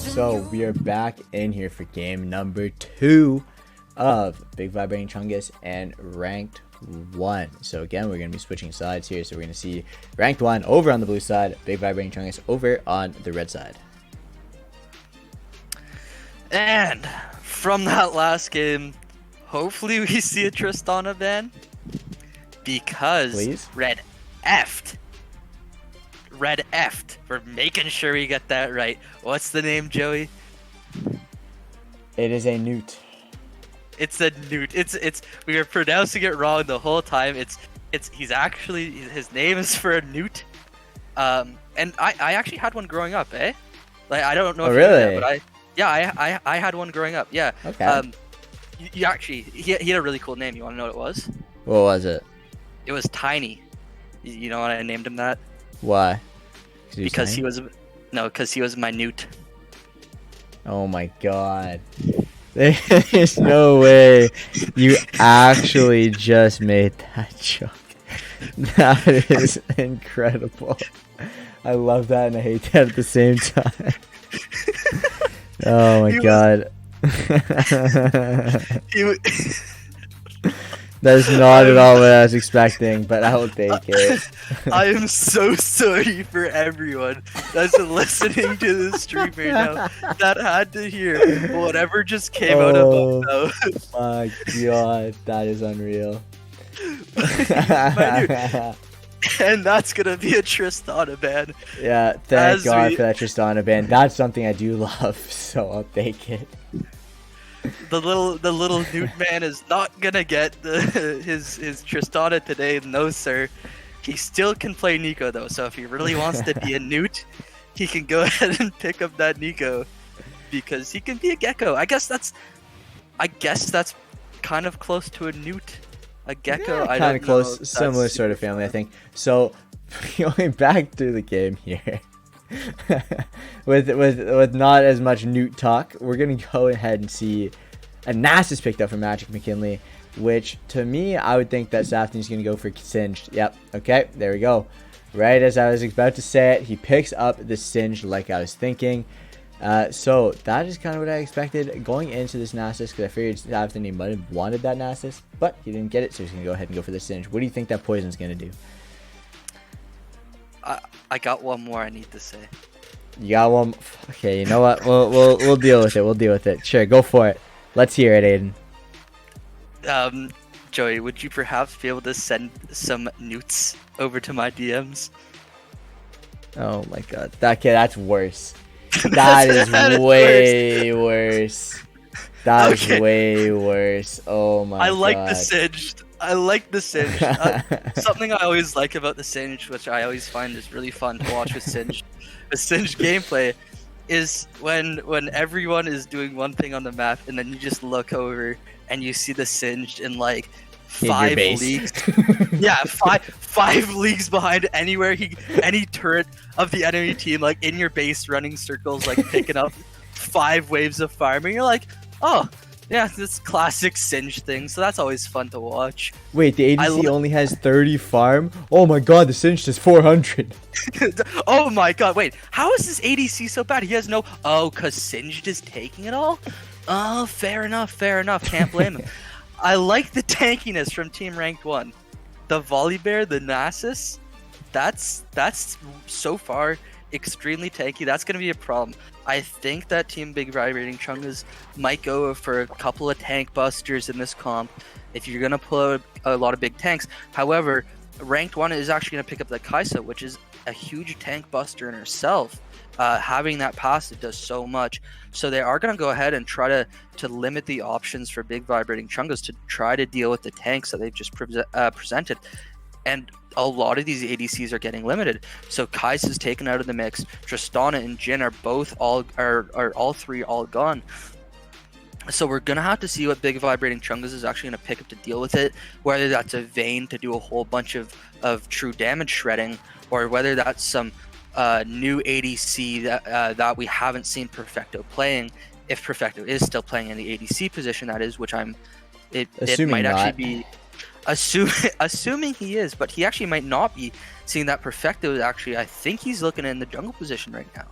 So we are back in here for game number 2 of Big Vibrating Chungus and Ranked 1. So again, we're going to be switching sides here. So we're going to see Ranked 1 over on the blue side, Big Vibrating Chungus over on the red side. And from that last game, hopefully we see a Tristana ban. Because Please? Red F'd. We're making sure we get that right. What's the name, Joey? It is a newt. It's a newt. It's we were pronouncing it wrong the whole time. He's actually, his name is for a newt. And I actually had one growing up, eh? Like, I don't know if you knew that, but I had one growing up. Yeah. Okay. You actually, he had a really cool name. You want to know what it was? What was it? It was Tiny. You know why I named him that? Why? Because he was my newt. Oh my god. There's no way you actually just made that joke. That is incredible. I love that and I hate that at the same time. Oh my god. That is not at all what I was expecting, but I will take it. I am so sorry for everyone that's listening to this stream right now that had to hear whatever just came out of my mouth. My god, that is unreal. And that's gonna be a Tristana ban. Yeah, thank God for that Tristana ban. That's something I do love, so I'll take it. The little newt man is not gonna get his Tristana today, no sir. He still can play Nico though, so if he really wants to be a newt, he can go ahead and pick up that Nico because he can be a gecko. I guess that's kind of close to a newt. A gecko, yeah, kind of close, similar sort of family, I think. So going back to the game here. with not as much newt talk, we're gonna go ahead and see a Nasus picked up for Magic McKinley, which to me I would think that Safdie's gonna go for Singed. Yep, okay, there we go. Right as I was about to say it, he picks up the Singed like I was thinking. So that is kind of what I expected going into this Nasus, because I figured Safdie might have wanted that Nasus, but he didn't get it, so he's gonna go ahead and go for the Singed. What do you think that poison's gonna do? I got one more I need to say. You got one? Okay, you know what? We'll deal with it. We'll deal with it. Sure, go for it. Let's hear it, Aiden. Joey, would you perhaps be able to send some newts over to my DMs? Oh my god, that's worse. That is way worse. That is way worse. Oh my god. I like the Singed. I like the Singed. Something I always like about the Singed, which I always find is really fun to watch with Singed, the Singed gameplay, is when everyone is doing one thing on the map and then you just look over and you see the Singed in like 5 leagues. Yeah, five leagues behind any turret of the enemy team, like in your base, running circles, like picking up 5 waves of farming. You're like, oh. Yeah, this classic Singed thing, so that's always fun to watch. Wait, the ADC only has 30 farm? Oh my god, the Singed is 400. Oh my god, wait, how is this ADC so bad? He has no... Oh, because Singed is taking it all? Oh, fair enough, can't blame him. I like the tankiness from Team Ranked 1. The Volibear, the Nasus, that's so far extremely tanky. That's going to be a problem. I think that Team Big Vibrating Chungus might go for a couple of tank busters in this comp if you're going to pull out a lot of big tanks. However, Ranked 1 is actually going to pick up the Kaisa, which is a huge tank buster in herself. Having that passive does so much. So they are going to go ahead and try to limit the options for Big Vibrating Chungus to try to deal with the tanks that they've just presented. And a lot of these ADCs are getting limited. So Kai'Sa's taken out of the mix. Tristana and Jhin are all three gone. So we're gonna have to see what Big Vibrating Chungus is actually gonna pick up to deal with it. Whether that's a Vayne to do a whole bunch of true damage shredding, or whether that's some new ADC that we haven't seen Perfecto playing. If Perfecto is still playing in the ADC position, that is, which it might actually be. Assuming he is, but he actually might not be, seeing that Perfecto is actually, I think he's looking in the jungle position right now.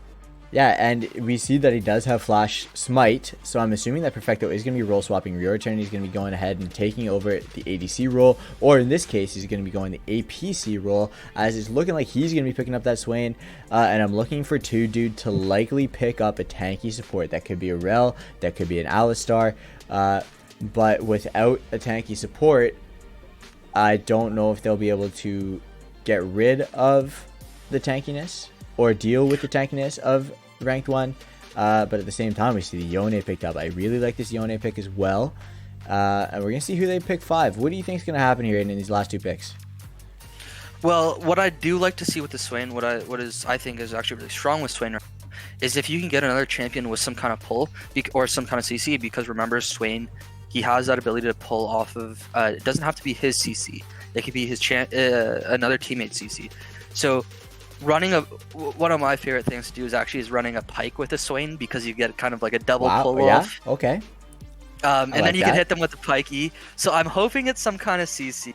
Yeah, and we see that he does have Flash Smite, so I'm assuming that Perfecto is going to be role swapping Rear Turn. He's going to be going ahead and taking over the ADC role, or in this case, he's going to be going the APC role, as it's looking like he's going to be picking up that Swain, and I'm looking for 2Dude to likely pick up a tanky support. That could be a Rel, that could be an Alistar, but without a tanky support, I don't know if they'll be able to get rid of the tankiness or deal with the tankiness of ranked 1, but at the same time we see the Yone picked up. I really like this Yone pick as well, and we're gonna see who they pick 5. What do you think is gonna happen here in these last 2 picks? Well, what I do like to see with the Swain, I think is actually really strong with Swain, is if you can get another champion with some kind of pull or some kind of CC, because remember Swain, he has that ability to pull off of. It doesn't have to be his CC. It could be his another teammate CC. So running one of my favorite things to do is running a pike with a Swain, because you get kind of like a double pull off. Okay. And then you can hit them with the pike E. So I'm hoping it's some kind of CC.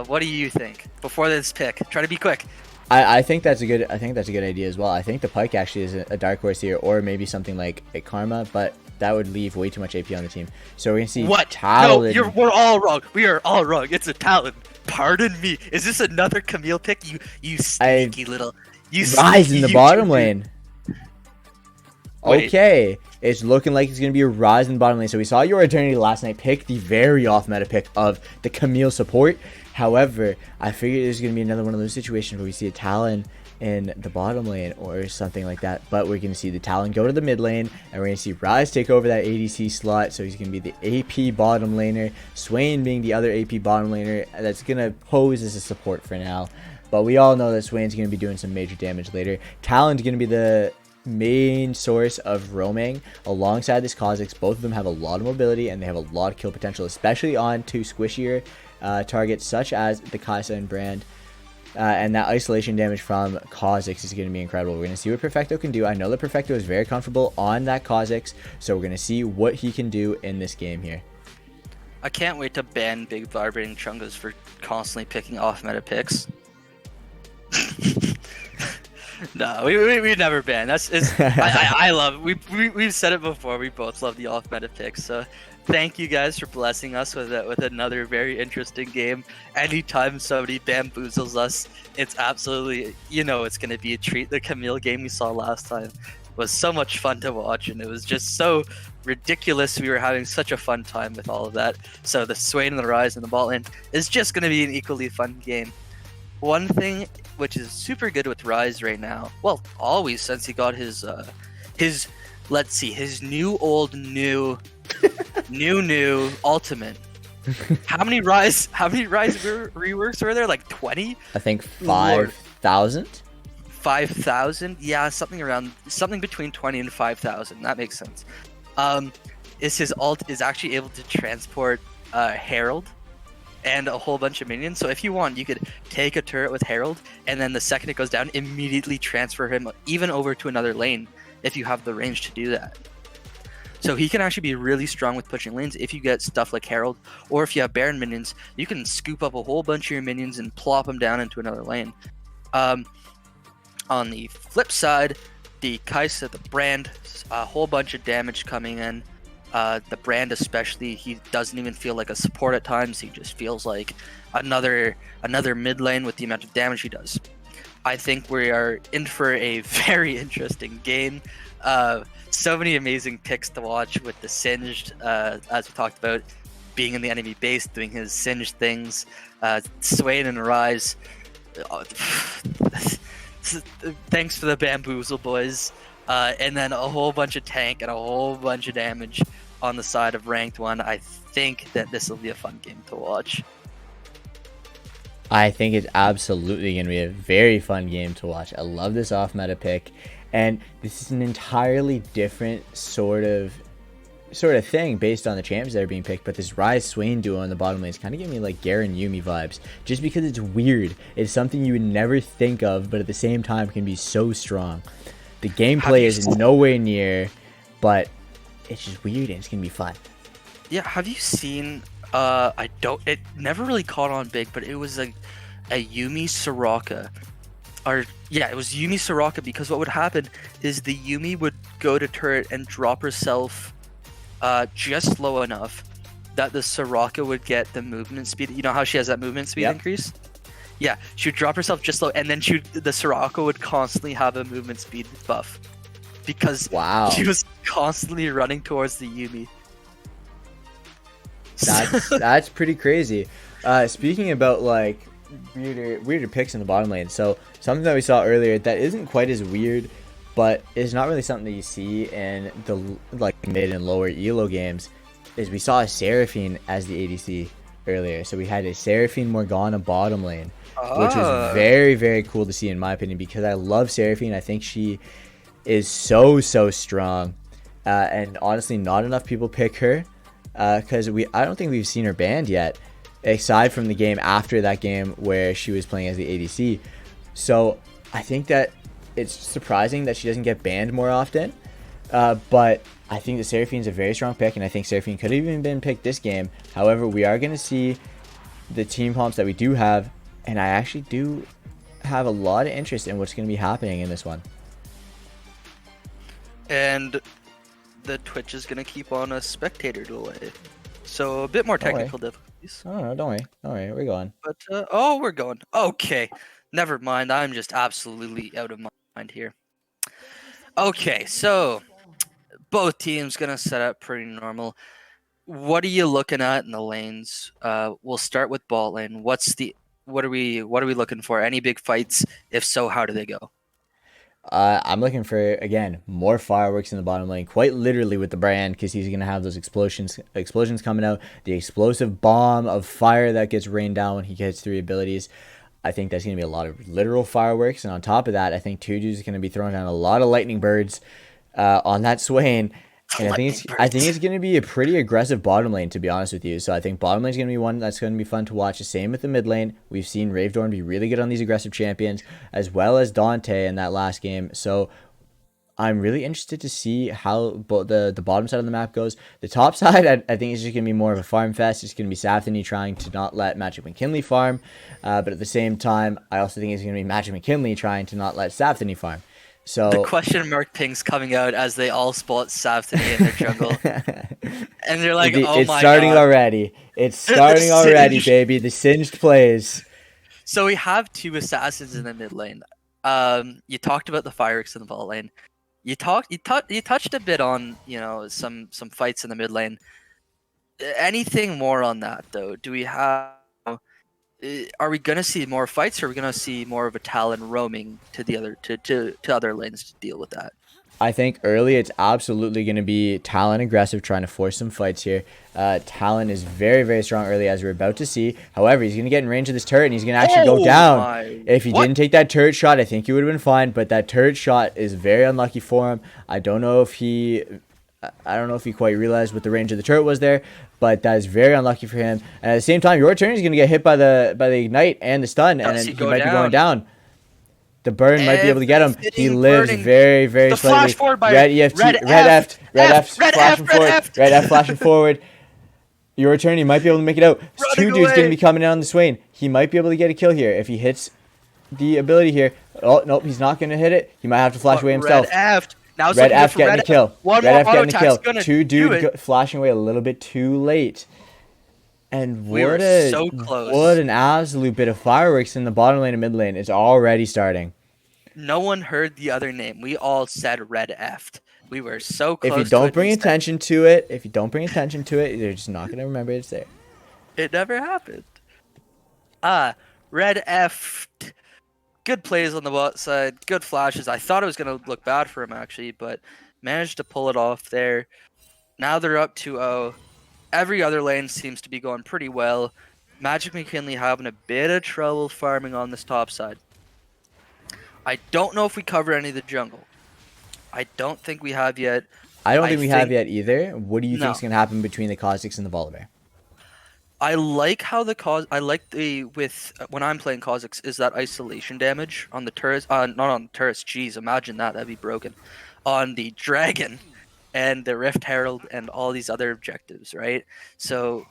What do you think before this pick? Try to be quick. I think that's a good idea as well. I think the pike actually is a dark horse here, or maybe something like a Karma, but that would leave way too much AP on the team. So we're gonna see what? Talon. No, we're all wrong. We are all wrong. It's a Talon. Pardon me. Is this another Camille pick? You sneaky little. You Rise in the bottom lane. Wait. Okay, it's looking like it's going to be a Rise in the bottom lane. So we saw your Eternity last night pick the very off-meta pick of the Camille support. However, I figured there's going to be another one of those situations where we see a Talon in the bottom lane or something like that. But we're going to see the Talon go to the mid lane, and we're going to see Rise take over that ADC slot. So he's going to be the AP bottom laner, Swain being the other AP bottom laner. That's going to pose as a support for now. But we all know that Swain's going to be doing some major damage later. Talon's going to be the main source of roaming alongside this Kha'Zix. Both of them have a lot of mobility, and they have a lot of kill potential, especially on 2 squishier targets such as the Kai'Sa and Brand. And that isolation damage from Kha'Zix is going to be incredible. We're going to see what Perfecto can do. I know that Perfecto is very comfortable on that Kha'Zix, so we're going to see what he can do in this game here. I can't wait to ban Big Vibrating Chungus for constantly picking off meta picks. No, we never ban. I love it. We've said it before. We both love the off meta picks. So thank you guys for blessing us with another very interesting game. Anytime somebody bamboozles us, it's absolutely, it's going to be a treat. The Camille game we saw last time was so much fun to watch, and it was just so ridiculous. We were having such a fun time with all of that. So the Swain and the Rise and the bot lane is just going to be an equally fun game. One thing which is super good with Rise right now, well, always since he got his new ultimate. How many Rise reworks were there? Like 20? I think 5,000. 5,000? Yeah, something between 20 and 5,000. That makes sense. His ult is actually able to transport Herald and a whole bunch of minions. So if you want, you could take a turret with Herald, and then the second it goes down, immediately transfer him even over to another lane if you have the range to do that. So he can actually be really strong with pushing lanes if you get stuff like Herald, or if you have Baron minions, you can scoop up a whole bunch of your minions and plop them down into another lane. On the flip side, the Kai'Sa, the Brand, a whole bunch of damage coming in. The Brand especially, he doesn't even feel like a support at times. He just feels like another mid lane with the amount of damage he does. I think we are in for a very interesting game. So many amazing picks to watch with the Singed, as we talked about, being in the enemy base, doing his Singed things. Swain and Rise. Thanks for the bamboozle, boys. And then a whole bunch of tank and a whole bunch of damage on the side of ranked 1. I think that this will be a fun game to watch. I think it's absolutely going to be a very fun game to watch. I love this off meta pick, and this is an entirely different sort of thing based on the champs that are being picked. But this Rise Swain duo on the bottom lane is kind of giving me like Garen Yuumi vibes, just because it's weird. It's something you would never think of, but at the same time can be so strong. The gameplay is nowhere near, but it's just weird and it's gonna be fun. Yeah, have you seen? It never really caught on big, but it was like a Yuumi Soraka or yeah, it was Yumi Soraka, because what would happen is the Yumi would go to turret and drop herself just low enough that the Soraka would get the movement speed. You know how she has that movement speed Yep. increase? Yeah, she would drop herself just low, and then the Soraka would constantly have a movement speed buff because Wow. she was constantly running towards the Yumi. That's pretty crazy. Speaking about like weirder picks in the bottom lane, so something that we saw earlier that isn't quite as weird, but is not really something that you see in the like mid and lower elo games, is we saw a Seraphine as the ADC earlier. So we had a Seraphine Morgana bottom lane, which was very, very cool to see in my opinion, because I love Seraphine. I think she is so strong, and honestly not enough people pick her, because I don't think we've seen her banned yet, aside from the game after that game where she was playing as the ADC. So I think that it's surprising that she doesn't get banned more often, but I think that Seraphine's a very strong pick, and I think Seraphine could have even been picked this game. However, we are going to see the team comps that we do have, and I actually do have a lot of interest in what's going to be happening in this one. And the Twitch is gonna keep on a spectator delay, so a bit more technical difficulties. Oh no, don't worry, we're going. But we're going. Okay, never mind. I'm just absolutely out of my mind here. Okay, so both teams gonna set up pretty normal. What are you looking at in the lanes? We'll start with bot lane. What are we looking for? Any big fights? If so, how do they go? I'm looking for, again, more fireworks in the bottom lane, quite literally with the brand, because he's going to have those explosions coming out, the explosive bomb of fire that gets rained down when he gets 3 abilities. I think that's going to be a lot of literal fireworks, and on top of that, I think Tuju's is going to be throwing down a lot of lightning birds on that Swain. And I think it's going to be a pretty aggressive bottom lane, to be honest with you. So I think bottom lane is going to be one that's going to be fun to watch. The same with the mid lane. We've seen Ravedorn be really good on these aggressive champions, as well as Dante in that last game. So I'm really interested to see how the bottom side of the map goes. The top side, I think it's just going to be more of a farm fest. It's going to be Safthany trying to not let Magic McKinley farm. But at the same time, I also think it's going to be Magic McKinley trying to not let Safthany farm. So the question mark pings coming out as they all spot Safthany in their jungle, and they're like, "Oh my god!" It's starting already. It's starting already, baby. The singed plays. So we have 2 assassins in the mid lane. You talked about the fireworks in the bot lane. You touched a bit on some fights in the mid lane. Anything more on that though? Do we have? Are we gonna see more fights, or are we gonna see more of a Talon roaming to the other to other lanes to deal with that? I think early it's absolutely going to be Talon aggressive, trying to force some fights here. Talon is very, very strong early, as we're about to see. However, he's going to get in range of this turret, and he's going to actually go down. If he didn't take that turret shot, I think he would have been fine, but that turret shot is very unlucky for him. I don't know if he quite realized what the range of the turret was there, but that is very unlucky for him. And at the same time, your turn is going to get hit by the ignite and the stun, and then he might be going down. The burn might be able to get him. He lives very, very slightly. Red F flashing forward. Your turn, he might be able to make it out. Two dudes going to be coming in on the Swain. He might be able to get a kill here if he hits the ability here. Oh, nope, he's not going to hit it. He might have to flash away himself. Red F getting the kill. Red F getting the kill. 2 dudes flashing away a little bit too late. And what an absolute bit of fireworks in the bottom lane and mid lane. It's already starting. No one heard the other name. We all said Red F. We were so close. If you don't bring attention to it, you're just not going to remember it's there. It never happened. Red F. Good plays on the bot side. Good flashes. I thought it was going to look bad for him, actually, but managed to pull it off there. Now they're up 2-0. Every other lane seems to be going pretty well. Magic McKinley having a bit of trouble farming on this top side. I don't know if we cover any of the jungle. I don't think we have yet. I don't think we have yet either. What do you think is going to happen between the Kha'Zix and the Volibear? I like how when I'm playing Kha'Zix is that isolation damage on the turrets. Not on the turrets. Jeez, imagine that. That'd be broken. On the dragon and the Rift Herald and all these other objectives, right? So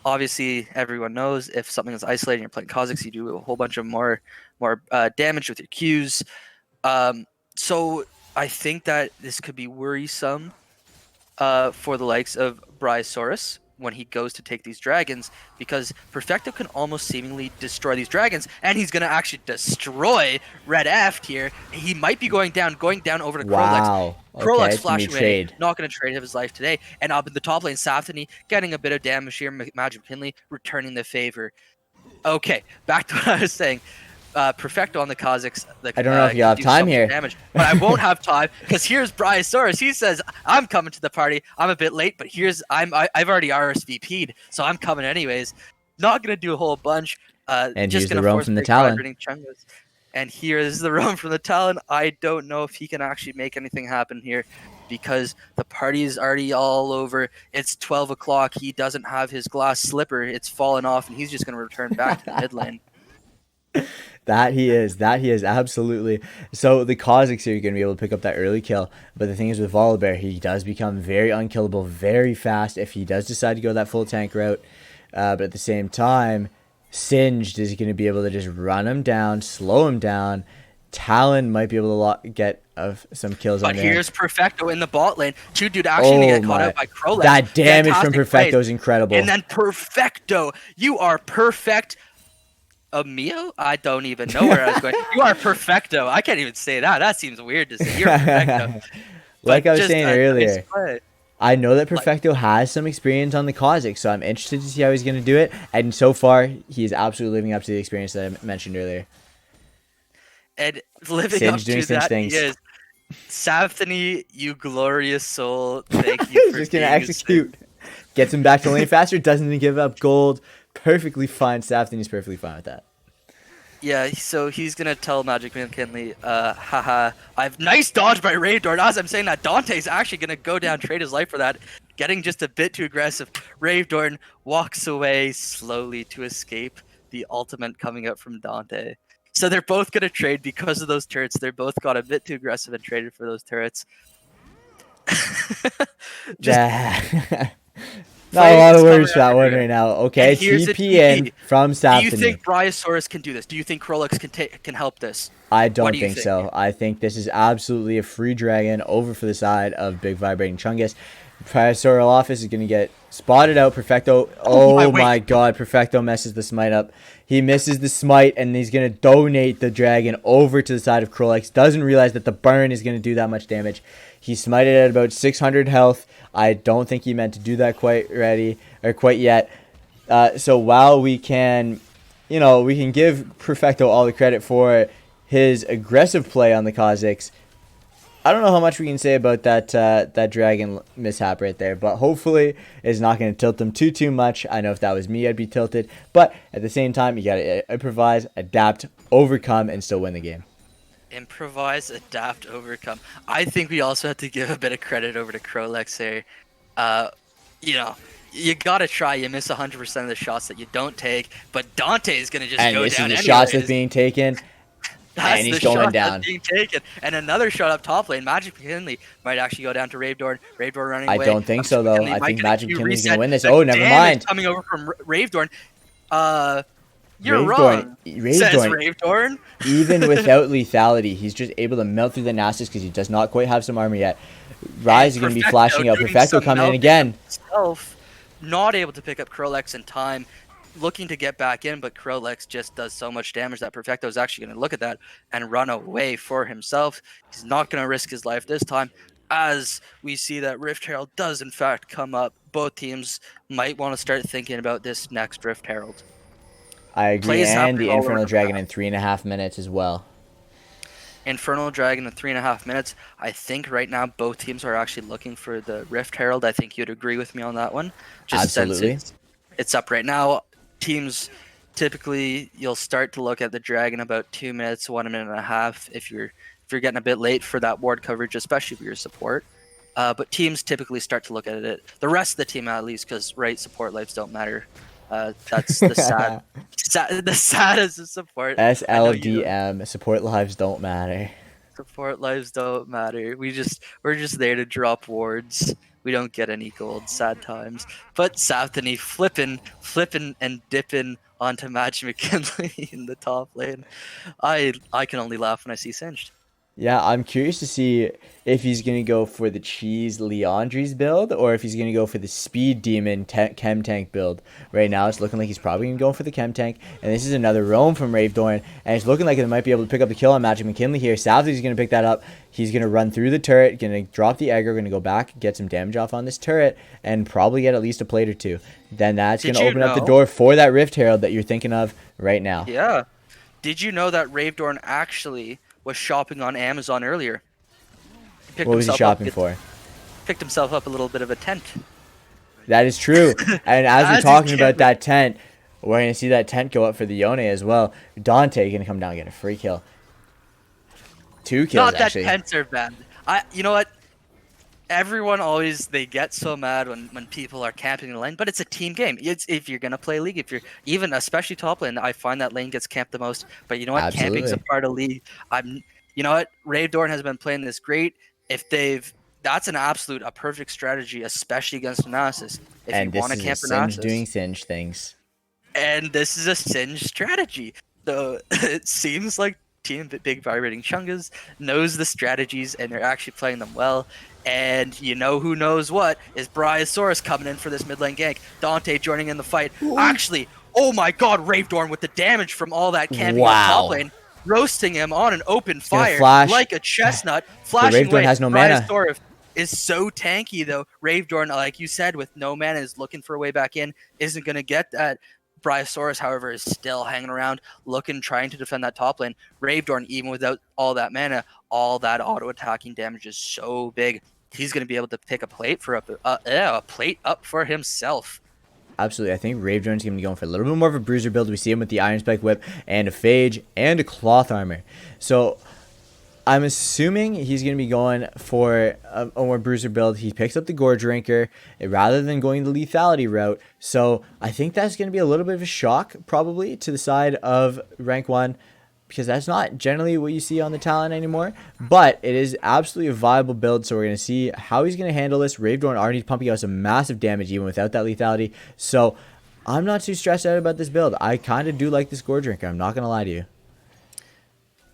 obviously everyone knows if something is isolated and you're playing Kha'Zix, you do a whole bunch of more more damage with your Qs. So I think that this could be worrisome for the likes of Bryosaurus when he goes to take these dragons, because Perfecto can almost seemingly destroy these dragons, and he's going to actually destroy Red F here. He might be going down over to Crowlex. Wow. Okay, Crowlex it's gonna be flashing away, trade. not going to trade his life today. And up in the top lane, Safthany getting a bit of damage here. Magic McKinley returning the favor. Okay, back to what I was saying. Perfecto on the Kha'Zix. I don't know if you have time here. Damage, but I won't have time because here's Bryosaurus. He says, "I'm coming to the party. I'm a bit late, but I've already RSVP'd, so I'm coming anyways. Not gonna do a whole bunch. And just use the gonna roam force from the Big Talon. Vibrating Chungus. And here is the roam from the Talon. I don't know if he can actually make anything happen here, because the party is already all over. It's 12 o'clock. He doesn't have his glass slipper. It's fallen off, and he's just gonna return back to the mid lane. That he is, absolutely. So the Kha'Zix here, you're going to be able to pick up that early kill. But the thing is with Volibear, he does become very unkillable very fast if he does decide to go that full tank route. But at the same time, Singed is going to be able to just run him down, slow him down. Talon might be able to get some kills on there. But here's Perfecto in the bot lane. Dude actually gonna get caught out by Crowlex. That damage from Fantastic Perfecto plays. is incredible. And then Perfecto, you are perfect. Mio? I don't even know where I was going. You are Perfecto. I can't even say that. That seems weird to say. You're Perfecto. Like I was saying earlier, nice I know that Perfecto has some experience on the Kha'Zix, so I'm interested to see how he's going to do it. And so far, he's absolutely living up to the experience that I mentioned earlier. And living Singe up doing to that, things. he is. Safthany, you glorious soul. Thank you for just going to execute. Gets him back to lane faster, doesn't even give up gold. Perfectly fine. Safthany's perfectly fine with that. Yeah, so he's gonna tell Magic McKinley, haha, I've nice dodge by Ravedorn. As I'm saying that, Dante's actually gonna go down, trade his life for that, getting just a bit too aggressive. Ravedorn walks away slowly to escape the ultimate coming up from Dante. So they're both gonna trade because of those turrets. They're both got a bit too aggressive and traded for those turrets. Not a lot of words for that one right now. Okay, TP in from Safthany. Do you think Bryosaurus can do this? Do you think Crowlex can help this? I don't think so. I think this is absolutely a free dragon over for the side of Big Vibrating Chungus. Bryosaurus office is going to get spotted out. Perfecto. Oh my god. Perfecto messes the smite up. He misses the smite, and he's going to donate the dragon over to the side of Crowlex. Doesn't realize that the burn is going to do that much damage. He smited at about 600 health. I don't think he meant to do that quite yet. So while we can, we can give Perfecto all the credit for his aggressive play on the Kha'Zix, I don't know how much we can say about that dragon mishap right there, but hopefully it's not going to tilt them too much. I know if that was me, I'd be tilted, but at the same time, you got to improvise, adapt, overcome, and still win the game. Improvise, adapt, overcome. I think we also have to give a bit of credit over to Crowlex here. You gotta try. You miss 100% of the shots that you don't take, but Dante is gonna just go down anyways. And this is the shots that's being taken. That's and he's the going shot down. That's being taken. And another shot up top lane. Magic McKinley might actually go down to Ravedorn. Ravedorn running away. I don't think so, though. I think Magic McKinley's going to win this. The oh, never mind. Coming over from Ravedorn. You're wrong, says Ravedorn. Even without lethality, he's just able to melt through the Nasus because he does not quite have some armor yet. Rise is going to be flashing out. Perfecto coming in again. Not able to pick up Crowlex in time. Looking to get back in, but Crowlex just does so much damage that Perfecto is actually going to look at that and run away for himself. He's not going to risk his life this time. As we see that Rift Herald does in fact come up, both teams might want to start thinking about this next Rift Herald. I agree, and the Infernal Dragon in 3.5 minutes as well. Infernal Dragon in 3.5 minutes. I think right now both teams are actually looking for the Rift Herald. I think you'd agree with me on that one. Just absolutely. Since it's up right now. Teams typically you'll start to look at the dragon about 2 minutes, 1 minute and a half if you're getting a bit late for that ward coverage, especially for your support. But teams typically start to look at it. The rest of the team at least, because support lives don't matter. That's the the saddest of support. SLDM, support lives don't matter. Support lives don't matter. We're just there to drop wards. We don't get any gold, sad times. But Southany flipping and dipping onto Magic McKinley in the top lane. I can only laugh when I see Singed. Yeah, I'm curious to see if he's going to go for the Cheese Leandri's build or if he's going to go for the Speed Demon Chem Tank build. Right now, it's looking like he's probably going to go for the Chem Tank. And this is another roam from Ravedorn. And it's looking like they might be able to pick up the kill on Magic McKinley here. Savly's going to pick that up. He's going to run through the turret, going to drop the aggro, going to go back, get some damage off on this turret, and probably get at least a plate or two. Then that's going to open up the door for that Rift Herald that you're thinking of right now. Yeah. Did you know that Ravedorn actually was shopping on Amazon earlier? What was he shopping for? Picked himself up a little bit of a tent. That is true. And as we're talking about that tent, we're going to see that tent go up for the Yone as well. Dante going to come down and get a free kill. 2 kills, Not that actually. tents are bad. You know what? Everyone always, they get so mad when people are camping in the lane, but it's a team game. It's if you're gonna play League, if you're even especially top lane, I find that lane gets camped the most. But you know what? Absolutely. Camping's a part of League. You know what? Ravedorn has been playing this great. That's a perfect strategy, especially against Analysis. If And you this want to is camp a Analysis, Singe doing Singe things. and this is a Singe strategy. So it seems like Team Big Vibrating Chungus knows the strategies, and they're actually playing them well. And you know who knows what is Bryosaurus coming in for this mid lane gank. Dante joining in the fight. Ooh. Actually, oh my god, Ravedorn with the damage from all that camping on top lane. Roasting him on an open fire like a chestnut. Flashing away. Has no mana. Bryosaurus is so tanky though. Ravedorn, like you said, with no mana is looking for a way back in. Isn't going to get that. Bryosaurus, however, is still hanging around, trying to defend that top lane. Ravedorn, even without all that mana, all that auto-attacking damage is so big. He's going to be able to pick a plate up for himself. Absolutely. I think Ravedorn's going to be going for a little bit more of a bruiser build. We see him with the Iron Spike Whip and a Phage and a Cloth Armor. So I'm assuming he's going to be going for a more bruiser build. He picks up the Gore Drinker rather than going the lethality route. So I think that's going to be a little bit of a shock probably to the side of rank 1 because that's not generally what you see on the talent anymore. But it is absolutely a viable build. So we're going to see how he's going to handle this. Ravedorn already pumping out some massive damage even without that lethality. So I'm not too stressed out about this build. I kind of do like this Gore Drinker. I'm not going to lie to you.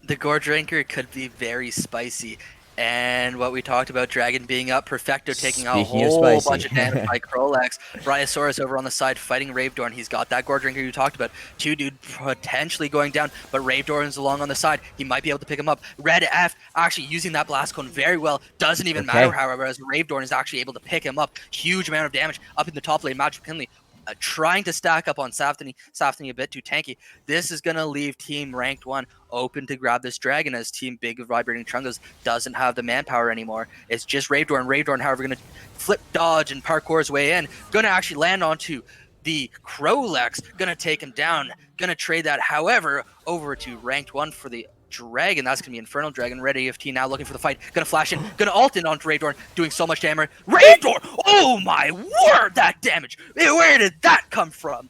The Gore Drinker could be very spicy. And what we talked about, Dragon being up, Perfecto taking a whole bunch of damage by Krolex. Bryosaurus over on the side fighting Ravedorn. He's got that Gore Drinker you talked about. 2 dude potentially going down, but Ravedorn's along on the side. He might be able to pick him up. Red F actually using that Blast Cone very well. Doesn't even matter, however, as Ravedorn is actually able to pick him up. Huge amount of damage up in the top lane. Magic McKinley trying to stack up on Safdany a bit too tanky. This is going to leave Team Ranked 1 open to grab this dragon as Team Big Vibrating Chungus doesn't have the manpower anymore. It's just Ravedorn. Ravedorn, however, going to flip, dodge, and parkour his way in. Going to actually land onto the Krolex. Going to take him down. Going to trade that, however, over to Ranked 1 for the Dragon. That's going to be Infernal Dragon. Red AFT now looking for the fight. Going to flash in. Going to ult in onto Ravedorn. Doing so much damage. Ravedorn! Oh my word, that damage! Where did that come from?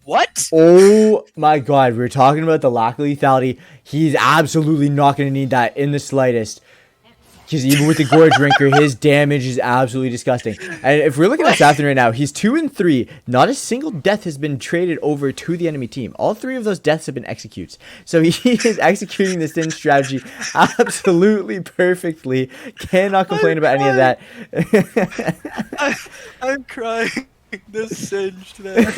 What? Oh my god, we were talking about the lack of lethality. He's absolutely not going to need that in the slightest. Because even with the Gore Drinker, his damage is absolutely disgusting. And if we're looking at Safdyn right now, he's 2-3. Not a single death has been traded over to the enemy team. All 3 of those deaths have been executes. So he is executing the Sin strategy absolutely perfectly. Cannot complain about any of that. I'm crying. This singed, man.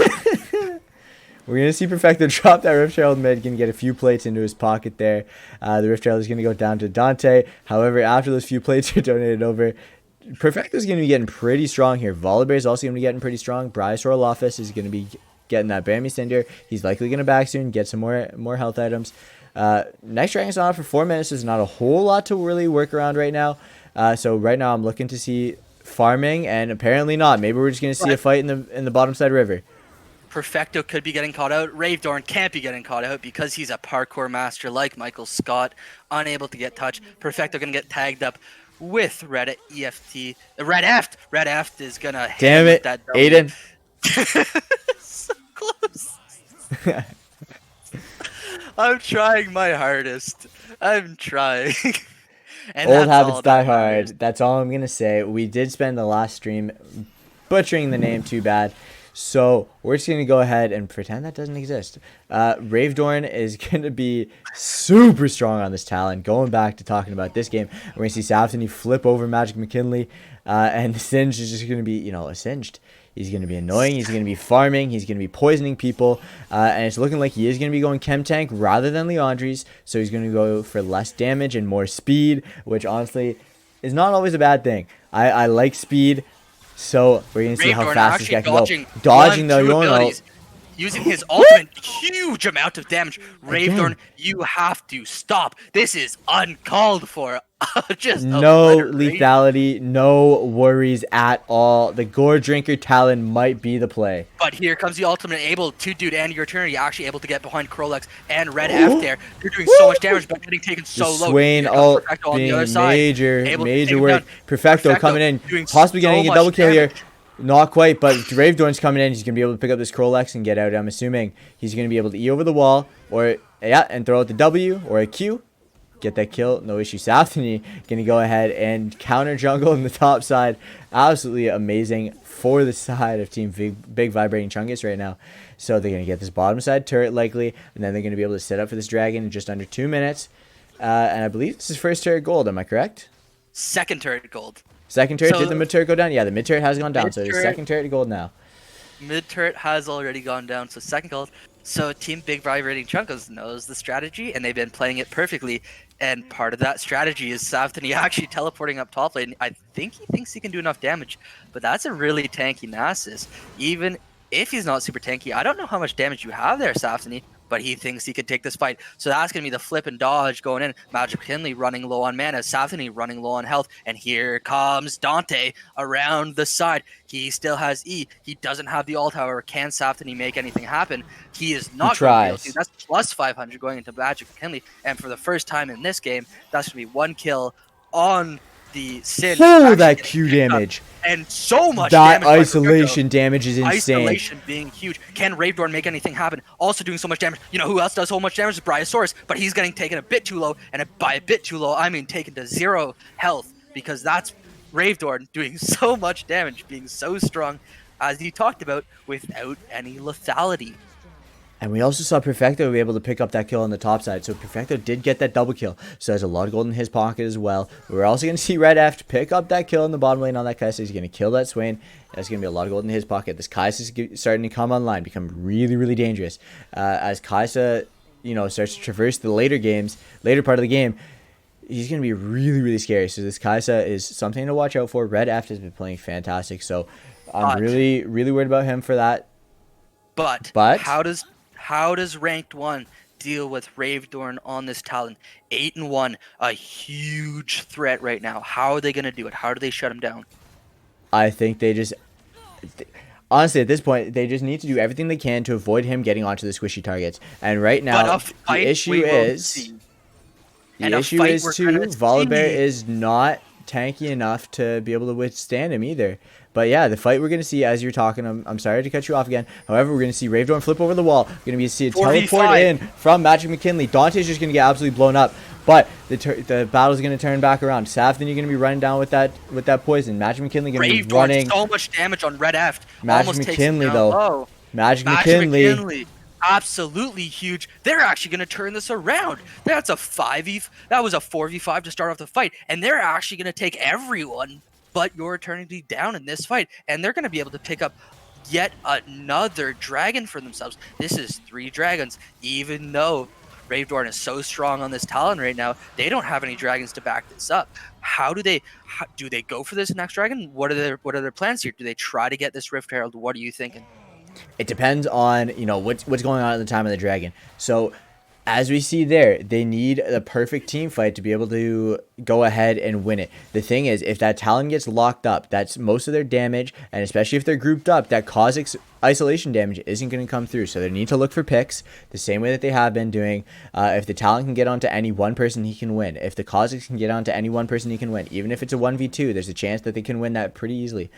We're going to see Perfecto drop that Rift Herald mid, going to get a few plates into his pocket there. The Rift Herald is going to go down to Dante. However, after those few plates are donated over, Perfecto is going to be getting pretty strong here. Volibear is also going to be getting pretty strong. Bryosaur Loftus is going to be getting that Bammy Cinder. He's likely going to back soon, get some more health items. Next Dragon's on for 4 minutes. There's not a whole lot to really work around right now. So right now I'm looking to see farming, and apparently not. Maybe we're just going to see a fight in the bottom side river. Perfecto could be getting caught out. Ravedorn can't be getting caught out because he's a parkour master like Michael Scott, unable to get touched. Perfecto gonna get tagged up with Red EFT. Red Eft. Red Eft is gonna. Damn it, that Aiden. So close. I'm trying my hardest. I'm trying. And Old that's habits all die that matters. hard. That's all I'm going to say. We did spend the last stream butchering the name too bad. So we're just going to go ahead and pretend that doesn't exist. Ravedorn is going to be super strong on this Talon. Going back to talking about this game, we're going to see Safdie flip over Magic McKinley. And Singed is just going to be, a Singed. He's going to be annoying. He's going to be farming. He's going to be poisoning people. And it's looking like he is going to be going Chem Tank rather than Leandri's. So he's going to go for less damage and more speed, which honestly is not always a bad thing. I like speed. So we're going to see how fast this guy can go. Dodging though, you don't know. Using his ultimate huge amount of damage. Ravedorn, you have to stop. This is uncalled for. Just no lethality, no worries at all. The Gore Drinker Talon might be the play. But here comes the ultimate able to, dude, and your eternity actually able to get behind Krolex and Red F there. You're doing so much damage, but getting taken so low. Swain ult being major work. Perfecto coming in, possibly getting a double kill here. Not quite, but Ravedorn's coming in. He's going to be able to pick up this Krolex and get out. I'm assuming he's going to be able to E over the wall or, and throw out the W or a Q. Get that kill. No issue. Safdie going to go ahead and counter jungle on the top side. Absolutely amazing for the side of Team Big Vibrating Chungus right now. So they're going to get this bottom side turret likely, and then they're going to be able to set up for this dragon in just under 2 minutes. And I believe this is first turret gold. Am I correct? Second turret gold. Second turret, did the mid turret go down? Yeah, the mid turret has gone down, so it's second turret gold now. Mid turret has already gone down, so second gold. So Team Big Vibrating Chungus knows the strategy, and they've been playing it perfectly. And part of that strategy is Safdie actually teleporting up top lane. I think he thinks he can do enough damage, but that's a really tanky Nasus. Even if he's not super tanky, I don't know how much damage you have there, Safdie, but he thinks he could take this fight. So that's going to be the flip and dodge going in. Magic McKinley running low on mana, Safdie running low on health, and here comes Dante around the side. He still has E. He doesn't have the ult, however. Can Safdie make anything happen? He is not going to be able to. That's plus 500 going into Magic McKinley, and for the first time in this game, that's going to be one kill on the Sin. Oh, that Q damage. And so much damage. That isolation damage is insane. Isolation being huge. Can Ravedorn make anything happen? Also doing so much damage. You know who else does so much damage? Is Bryosaurus, but he's getting taken a bit too low, and by a bit too low, I mean taken to 0 health, because that's Ravedorn doing so much damage, being so strong, as you talked about, without any lethality. And we also saw Perfecto be able to pick up that kill on the top side. So Perfecto did get that double kill. So there's a lot of gold in his pocket as well. We're also going to see Red F pick up that kill in the bottom lane on that Kai'Sa. He's going to kill that Swain. There's going to be a lot of gold in his pocket. This Kai'Sa is starting to come online, become really, really dangerous. As Kai'Sa, starts to traverse the later part of the game, he's going to be really, really scary. So this Kai'Sa is something to watch out for. Red F has been playing fantastic. So I'm really, really worried about him for that. But how does Ranked 1 deal with Ravedorn on this Talon? 8-1, a huge threat right now. How are they going to do it? How do they shut him down? I think they just... Honestly, at this point, they just need to do everything they can to avoid him getting onto the squishy targets. And right now, the issue is... Volibear is not tanky enough to be able to withstand him either. But yeah, the fight we're going to see as you're talking, I'm sorry to cut you off again. However, we're going to see Ravedorn flip over the wall. We're going to see a teleport in from Magic McKinley. Dante's just going to get absolutely blown up. But the battle's going to turn back around. Safdie, you're going to be running down with that poison. Magic McKinley going to be running. So much damage on Red F. Magic McKinley though. Magic McKinley. Absolutely huge. They're actually going to turn this around. That's a 5v. That was a 4v5 to start off the fight, and they're actually going to take everyone but your eternity down in this fight, and they're going to be able to pick up yet another dragon for themselves. This is 3 dragons, even though Ravedorn is so strong on this Talon right now. They don't have any dragons to back this up. Do they go for this next dragon? What are their plans here? Do they try to get this Rift Herald? What are you thinking? It depends on what's going on at the time of the dragon. So as we see there, they need the perfect team fight to be able to go ahead and win it. The thing is, if that Talon gets locked up, that's most of their damage, and especially if they're grouped up, that Kha'Zix isolation damage isn't going to come through. So they need to look for picks the same way that they have been doing. If the Talon can get onto any one person, he can win. If the Kha'Zix can get onto any one person, he can win. Even if it's a 1v2, there's a chance that they can win that pretty easily.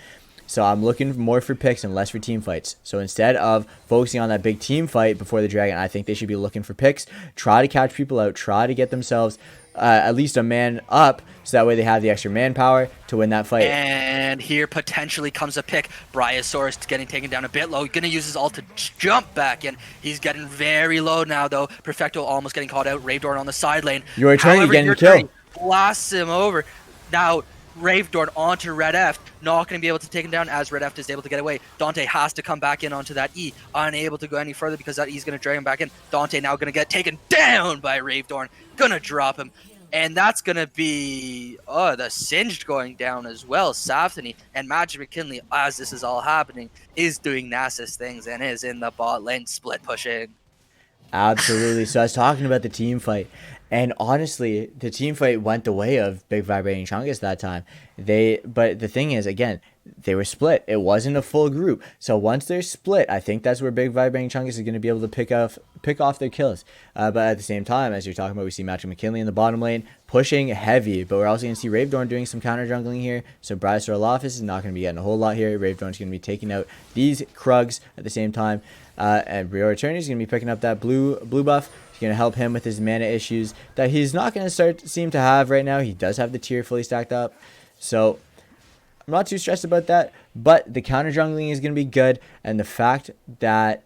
So I'm looking more for picks and less for team fights. So instead of focusing on that big team fight before the dragon, I think they should be looking for picks, try to catch people out, try to get themselves at least a man up, so that way they have the extra manpower to win that fight. And here potentially comes a pick. Bryosaurus getting taken down a bit low. Gonna use his ult to jump back in. He's getting very low now, though. Perfecto almost getting caught out. Ravedorn on the side lane. Your attorney getting your killed. Blasts him over. Now, Ravedorn onto Red F. Not going to be able to take him down as Red F is able to get away. Dante has to come back in onto that E. Unable to go any further because that E is going to drag him back in. Dante now going to get taken down by Ravedorn. Gonna drop him. And that's going to be the Singed going down as well. Safthany and Magic McKinley, as this is all happening, is doing Nasus things and is in the bot lane split pushing. Absolutely. So I was talking about the team fight. And honestly, the team fight went the way of Big Vibrating Chungus that time. But the thing is, again, they were split. It wasn't a full group. So once they're split, I think that's where Big Vibrating Chungus is going to be able to pick off their kills. But at the same time, as you're talking about, we see Magic McKinley in the bottom lane pushing heavy. But we're also going to see Ravedorn doing some counter jungling here. So Bryosaurus is not going to be getting a whole lot here. Ravedorn's going to be taking out these Krugs at the same time. And Rio Attorney is going to be picking up that blue buff. He's going to help him with his mana issues that he's not going to seem to have right now. He does have the tier fully stacked up. So I'm not too stressed about that. But the counter jungling is going to be good. And the fact that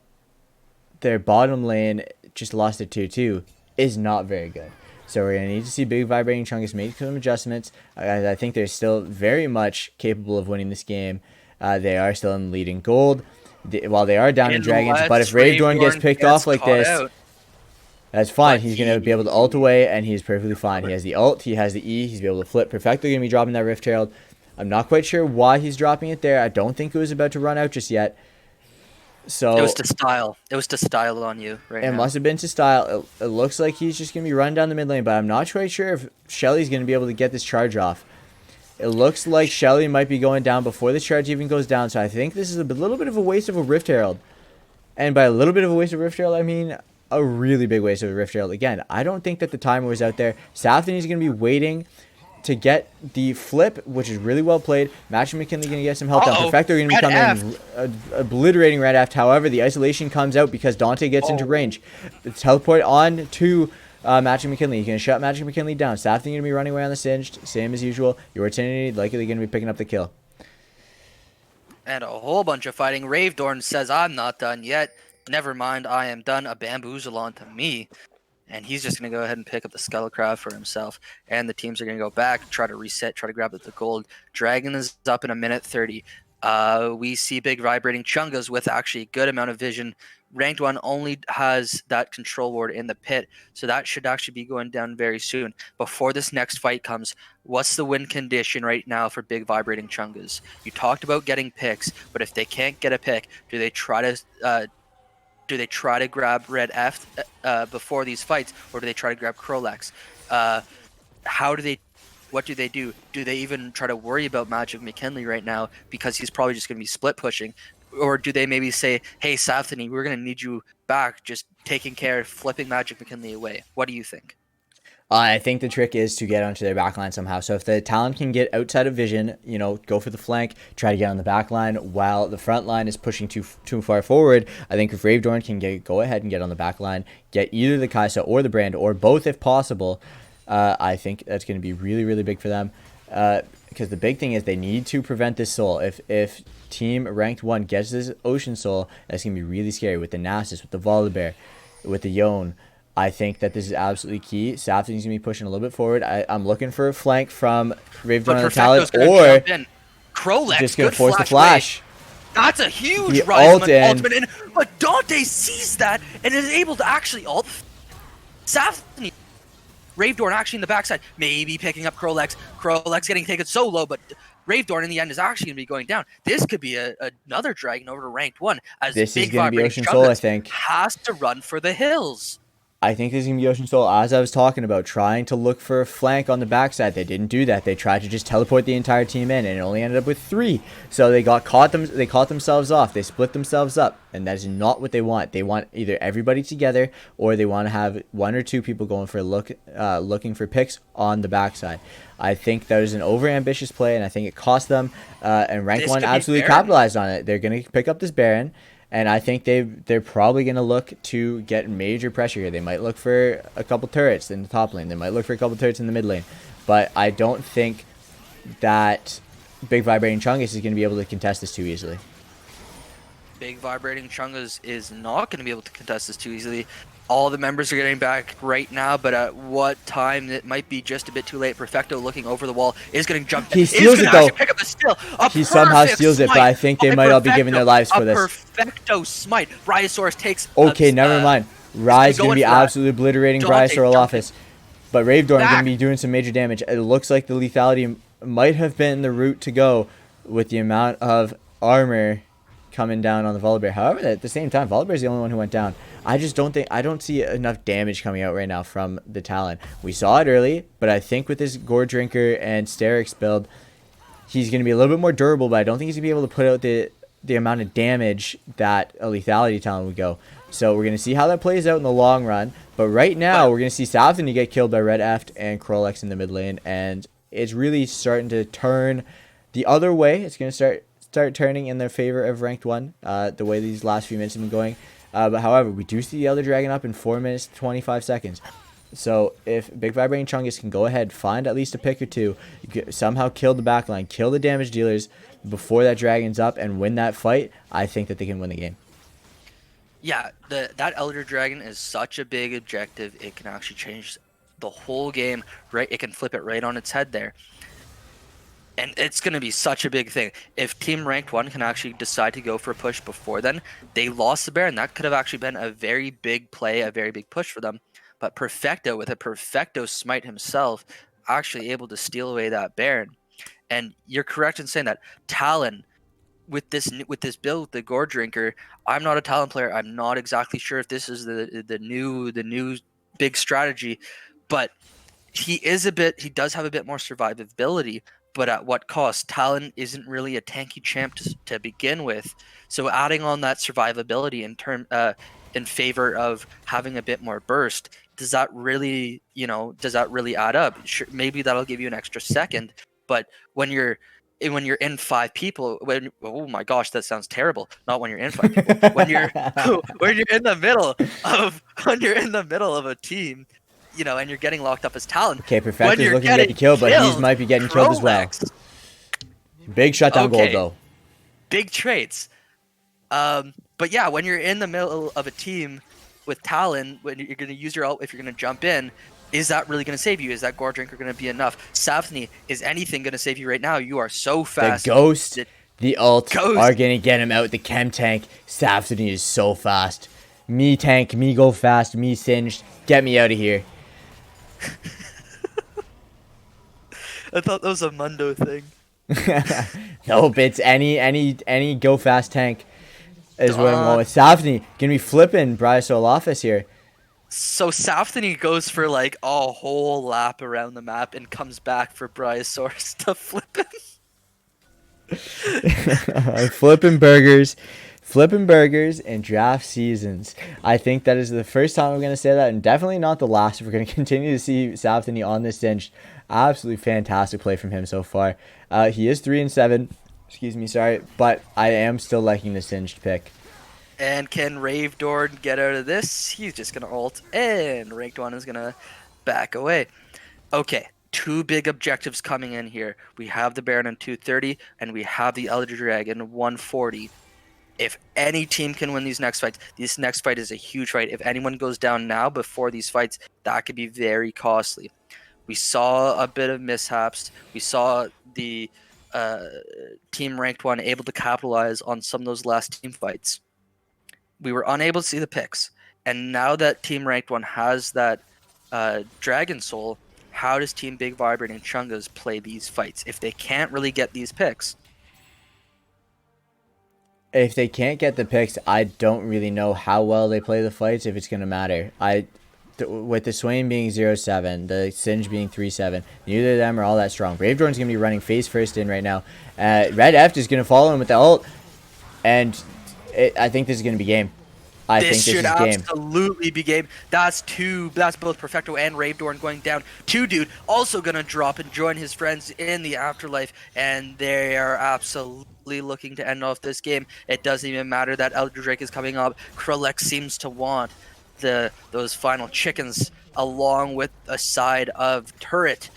their bottom lane just lost their tier 2 is not very good. So we're going to need to see Big Vibrating Chungus make some adjustments. I think they're still very much capable of winning this game. They are still in leading gold. While they are down in dragons, but if Ravedorn gets picked off like this, that's fine. He's going to be able to ult away, and he's perfectly fine. He has the ult, he has the E, he's able to flip. Perfectly going to be dropping that Rift Herald. I'm not quite sure why he's dropping it there. I don't think it was about to run out just yet. So it was to style. It was to style on you right now. It must have been to style. It looks like he's just going to be running down the mid lane, but I'm not quite sure if Shelly's going to be able to get this charge off. It looks like Shelly might be going down before the charge even goes down, so I think this is a little bit of a waste of a Rift Herald. And by a little bit of a waste of Rift Herald, I mean a really big waste of a Rift Herald. Again, I don't think that the timer was out there. Safthany's going to be waiting to get the flip, which is really well played. Magic McKinley going to get some help down. Perfecto going to be coming in, obliterating Red Aft. However, the isolation comes out because Dante gets into range. The teleport on to Magic McKinley. He's going to shut Magic McKinley down. Safthany going to be running away on the Singed, same as usual. Your Eternity likely going to be picking up the kill. And a whole bunch of fighting. Ravedorn says, I'm not done yet. Never mind, I am done. A bamboozle onto me. And he's just going to go ahead and pick up the Skullcraft for himself. And the teams are going to go back, try to reset, try to grab the gold. Dragon is up in a minute 30. We see Big Vibrating Chungus with actually a good amount of vision. Ranked 1 only has that control ward in the pit, so that should actually be going down very soon. Before this next fight comes, what's the win condition right now for Big Vibrating Chungus? You talked about getting picks, but if they can't get a pick, do they try to grab Red F before these fights, or do they try to grab Krolex? What do they do? Do they even try to worry about Magic McKinley right now because he's probably just going to be split pushing? Or do they maybe say, hey, Safthany, we're going to need you back, just taking care of flipping Magic McKinley away? What do you think? I think the trick is to get onto their backline somehow. So if the talent can get outside of vision, go for the flank, try to get on the backline while the front line is pushing too far forward. I think if Ravedorn can go ahead and get on the backline, get either the Kaisa or the Brand, or both if possible, I think that's going to be really, really big for them. Because the big thing is they need to prevent this soul. If team ranked 1 gets this Ocean Soul, that's going to be really scary with the Nasus, with the Volibear, with the Yone. I think that this is absolutely key. Safthany's going to be pushing a little bit forward. I'm looking for a flank from Ravedorn on the talent, or Krolex, just going to force the flash. That's a huge rise from an ultimate in. But Dante sees that and is able to actually ult. Safthany. Ravedorn actually in the backside, maybe picking up Krolex. Krolex getting taken so low, but Ravedorn in the end is actually going to be going down. This could be another dragon over to ranked 1. As this Big is going to be Ocean Soul, I think. Has to run for the hills. I think this is going to be Ocean Soul, as I was talking about, trying to look for a flank on the backside. They didn't do that. They tried to just teleport the entire team in, and it only ended up with 3. So they caught themselves off. They split themselves up, and that is not what they want. They want either everybody together, or they want to have 1 or 2 people going for looking for picks on the backside. I think that is an over-ambitious play, and I think it cost them, and Rank 1 absolutely capitalized on it. They're going to pick up this Baron, And I think they're probably going to look to get major pressure here. They might look for a couple turrets in the top lane. They might look for a couple turrets in the mid lane. But I don't think that Big Vibrating Chungus is going to be able to contest this too easily. Big Vibrating Chungus is not going to be able to contest this too easily. All the members are getting back right now, but at what time? It might be just a bit too late. Perfecto looking over the wall is getting jumped. He steals it though. Pick up the steal. He somehow steals it, but I think they might all be giving their lives for this. Perfecto smite. Bryosaurus takes. Okay, never mind. Rye's going to be absolutely obliterating Bryosaurus office. But Ravedorn going to be doing some major damage. It looks like the lethality might have been the route to go with the amount of armor coming down on the Volibear. However, at the same time, Volibear is the only one who went down. I don't see enough damage coming out right now from the Talon. We saw it early, but I think with this Gore Drinker and Sterix build, he's going to be a little bit more durable, but I don't think he's going to be able to put out the amount of damage that a lethality Talon would go. So we're going to see how that plays out in the long run. But right now, we're going to see Southern get killed by Red Eft and Krolex in the mid lane, and it's really starting to turn the other way. It's going to start turning in their favor of ranked 1, the way these last few minutes have been going. But however, we do see the Elder Dragon up in 4 minutes 25 seconds. So if Big Vibrating Chungus can go ahead, find at least a pick or two, somehow kill the backline, kill the damage dealers before that dragon's up and win that fight, I think that they can win the game. Yeah, that Elder Dragon is such a big objective. It can actually change the whole game, right? It can flip it right on its head there. And it's going to be such a big thing. If Team Ranked 1 can actually decide to go for a push before then, they lost the Baron. That could have actually been a very big play, a very big push for them. But Perfecto, with a Perfecto smite himself, actually able to steal away that Baron. And you're correct in saying that Talon, with this build, the Gore Drinker, I'm not a Talon player. I'm not exactly sure if this is the new big strategy, but he does have a bit more survivability. But at what cost? Talon isn't really a tanky champ to begin with, so adding on that survivability in favor of having a bit more burst, does that really add up? Sure, maybe that'll give you an extra second, but when you're in 5 people, oh my gosh, that sounds terrible. Not when you're in 5 people. when you're in the middle of a team, and you're getting locked up as Talon. Okay, Perfecto's looking to get killed, but he might be getting killed as well. Big shutdown gold, though. Big traits. But yeah, when you're in the middle of a team with Talon, when you're going to use your ult, if you're going to jump in, is that really going to save you? Is that Gore Drinker going to be enough? Safney, is anything going to save you right now? You are so fast. The Ghost, the ult are going to get him out. The Chem Tank, Safney is so fast. Me tank, me go fast, me singed. Get me out of here. I thought that was a Mundo thing. Nope, it's any go fast tank is what I'm going with. Safney gonna be flipping Bryosaurus office here. So Safney goes for like a whole lap around the map and comes back for Bryosaurus to flip him. Flipping burgers in draft seasons. I think that is the first time I'm going to say that, and definitely not the last. We're going to continue to see Safney on this bench. Absolutely fantastic play from him so far. He is 3-7. Excuse me, sorry. But I am still liking the Singed pick. And can Ravedorn get out of this? He's just going to ult, and Ranked 1 is going to back away. Okay, 2 big objectives coming in here. We have the Baron in 230, and we have the Elder Dragon 140. If any team can win these next fights, this next fight is a huge fight. If anyone goes down now before these fights, that could be very costly. We saw a bit of mishaps. We saw the Team Ranked 1 able to capitalize on some of those last team fights. We were unable to see the picks. And now that Team Ranked 1 has that Dragon Soul, how does Team Big Vibrating Chungus play these fights? If they can't really get these picks, if they can't get the picks, I don't really know how well they play the fights, if it's going to matter. With the Swain being 0-7, the Singe being 3-7, neither of them are all that strong. Ravedorn's going to be running face first in right now. Red Eft is going to follow him with the ult, and I think this is going to be game. I This think this should is game. absolutely be game. That's both Perfecto and Ravedorn going down. 2 Dude also gonna drop and join his friends in the afterlife, and they are absolutely looking to end off this game. It doesn't even matter that Elder Drake is coming up. Krillek seems to want those final chickens along with a side of turret,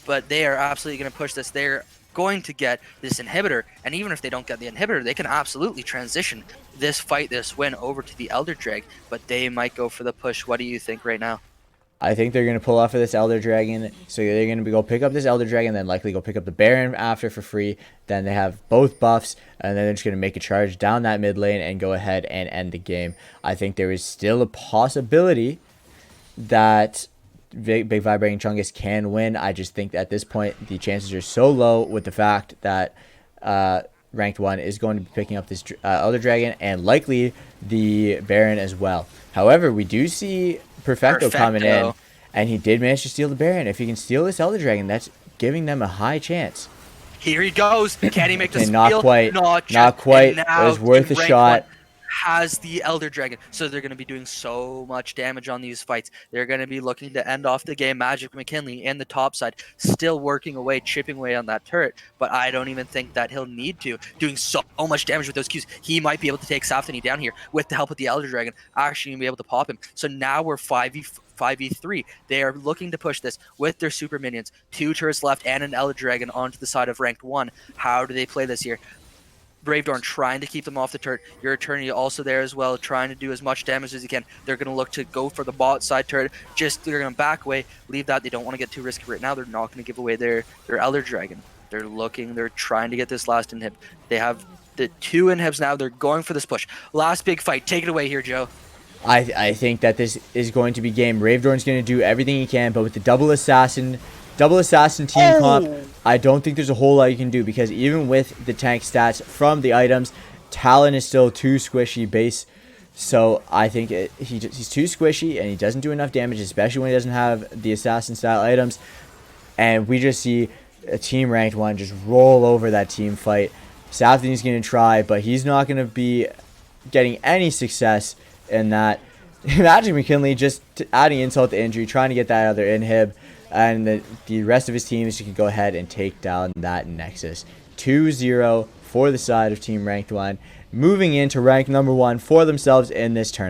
but they are absolutely gonna push this. They're going to get this inhibitor, and even if they don't get the inhibitor, they can absolutely transition this win over to the Elder Drag, but they might go for the push. What do you think right now? I think they're going to pull off of this Elder Dragon. So they're going to go pick up this Elder Dragon, then likely go pick up the Baron after for free. Then they have both buffs, and then they're just going to make a charge down that mid lane and go ahead and end the game. I think there is still a possibility that Big Vibrating Chungus can win. I just think that at this point, the chances are so low with the fact that Ranked 1 is going to be picking up this Elder Dragon and likely the Baron as well. However, we do see Perfecto coming in, and he did manage to steal the Baron. If he can steal this Elder Dragon, that's giving them a high chance. Here he goes. Can he make the And steal? not quite. Not quite. It was worth a shot. Has the Elder Dragon, so they're going to be doing so much damage on these fights. They're going to be looking to end off the game. Magic McKinley in the top side, still working away, chipping away on that turret, but I don't even think that he'll need to. Doing so much damage with those Qs. He might be able to take Safthany down here with the help of the Elder Dragon, actually be able to pop him. So now we're 5v3. They are looking to push this with their super minions. 2 turrets left and an Elder Dragon onto the side of Ranked 1. How do they play this here? Ravedorn trying to keep them off the turret. Your Eternity also there as well, trying to do as much damage as he can. They're going to look to go for the bot side turret. They're going to back away, leave that. They don't want to get too risky right now. They're not going to give away their Elder Dragon. They're trying to get this last inhib. They have the 2 inhibs now. They're going for this push. Last big fight. Take it away here, Joe. I think that this is going to be game. Ravedorn's going to do everything he can, but with the double assassin team comp, I don't think there's a whole lot you can do, because even with the tank stats from the items, Talon is still too squishy base. So I think he's too squishy and he doesn't do enough damage, especially when he doesn't have the assassin style items. And we just see a team Ranked 1 just roll over that team fight. Safthany's going to try, but he's not going to be getting any success in that. Magic McKinley just adding insult to injury, trying to get that other inhib. And the rest of his teams can go ahead and take down that Nexus. 2-0 for the side of Team Ranked 1. Moving into rank number 1 for themselves in this tournament.